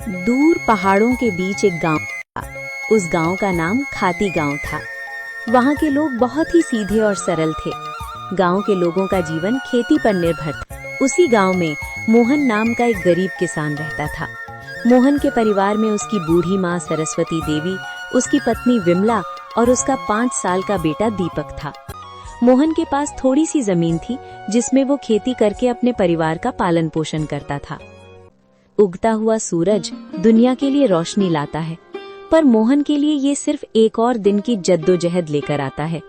दूर पहाड़ों के बीच एक गांव था। उस गांव का नाम खाती गांव था। वहां के लोग बहुत ही सीधे और सरल थे। गांव के लोगों का जीवन खेती पर निर्भर था। उसी गांव में मोहन नाम का एक गरीब किसान रहता था। मोहन के परिवार में उसकी बूढ़ी माँ सरस्वती देवी, उसकी पत्नी विमला और उसका 5 साल का बेटा दीपक था। मोहन के पास थोड़ी सी जमीन थी जिसमें वो खेती करके अपने परिवार का पालन पोषण करता था। उगता हुआ सूरज दुनिया के लिए रोशनी लाता है, पर मोहन के लिए ये सिर्फ एक और दिन की जद्दोजहद लेकर आता है।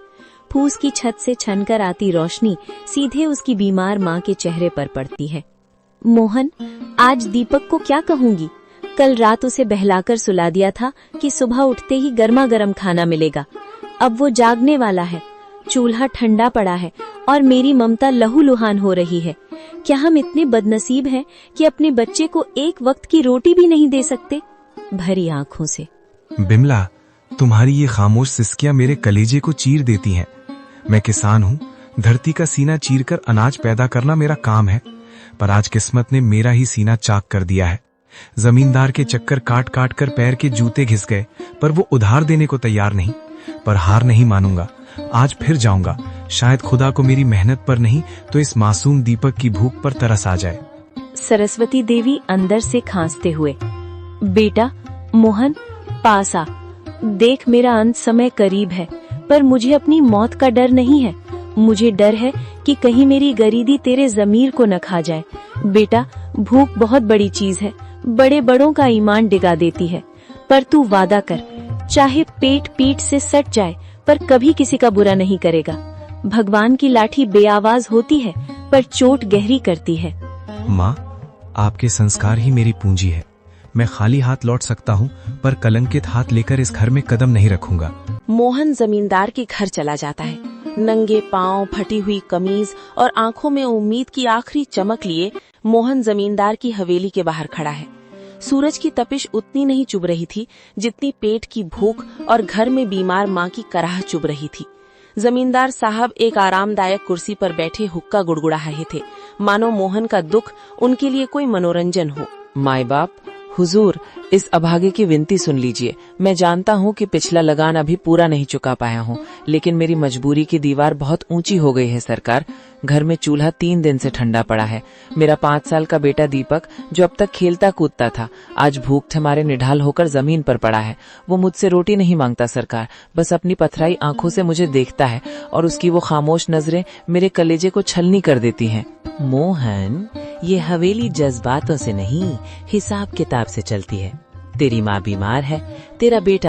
फूस की छत से छनकर आती रोशनी सीधे उसकी बीमार माँ के चेहरे पर पड़ती है। मोहन, आज दीपक को क्या कहूंगी? कल रात उसे बहलाकर सुला दिया था कि सुबह उठते ही गर्मा गर्म खाना मिलेगा। अब वो जागने वाला है, चूल्हा ठंडा पड़ा है और मेरी ममता लहूलुहान हो रही है। क्या हम इतने बदनसीब हैं कि अपने बच्चे को एक वक्त की रोटी भी नहीं दे सकते? भरी आंखों से। बिमला, तुम्हारी ये खामोश सिसकियां मेरे कलेजे को चीर देती हैं। मैं किसान हूँ, धरती का सीना चीरकर अनाज पैदा करना मेरा काम है, पर आज किस्मत ने मेरा ही सीना चाक कर दिया है। जमींदार के चक्कर काट काट कर पैर के जूते घिस गए, पर वो उधार देने को तैयार नहीं। पर हार नहीं मानूंगा, आज फिर जाऊंगा। शायद खुदा को मेरी मेहनत पर नहीं तो इस मासूम दीपक की भूख पर तरस आ जाए। सरस्वती देवी अंदर से खांसते हुए, बेटा मोहन, पास आ। देख, मेरा अंत समय करीब है, पर मुझे अपनी मौत का डर नहीं है। मुझे डर है कि कहीं मेरी गरीबी तेरे जमीर को न खा जाए। बेटा, भूख बहुत बड़ी चीज है, बड़े बड़ों का ईमान डिगा देती है। पर तू वादा कर, चाहे पेट पीठ से सट जाए पर कभी किसी का बुरा नहीं करेगा। भगवान की लाठी बेआवाज होती है पर चोट गहरी करती है। माँ, आपके संस्कार ही मेरी पूंजी है। मैं खाली हाथ लौट सकता हूँ, पर कलंकित हाथ लेकर इस घर में कदम नहीं रखूंगा। मोहन जमींदार के घर चला जाता है। नंगे पांव, फटी हुई कमीज और आंखों में उम्मीद की आखिरी चमक लिए मोहन जमींदार की हवेली के बाहर खड़ा है। सूरज की तपिश उतनी नहीं चुभ रही थी जितनी पेट की भूख और घर में बीमार माँ की कराह चुभ रही थी। जमींदार साहब एक आरामदायक कुर्सी पर बैठे हुक्का गुड़गुड़ा रहे थे, मानो मोहन का दुख उनके लिए कोई मनोरंजन हो। माई बाप, हुजूर, इस अभागे की विनती सुन लीजिए। मैं जानता हूँ कि पिछला लगान अभी पूरा नहीं चुका पाया हूँ, लेकिन मेरी मजबूरी की दीवार बहुत ऊंची हो गई है सरकार। घर में चूल्हा 3 दिन से ठंडा पड़ा है। मेरा 5 साल का बेटा दीपक, जो अब तक खेलता कूदता था, आज भूख से मारे निढाल होकर जमीन पर पड़ा है। वो मुझसे रोटी नहीं मांगता सरकार, बस अपनी पथराई आंखों से मुझे देखता है और उसकी वो खामोश नजरें मेरे कलेजे को छलनी कर देती हैं। मोहन, ये हवेली जज्बातों से नहीं, हिसाब किताब से चलती है। तेरी माँ बीमार है, तेरा बेटा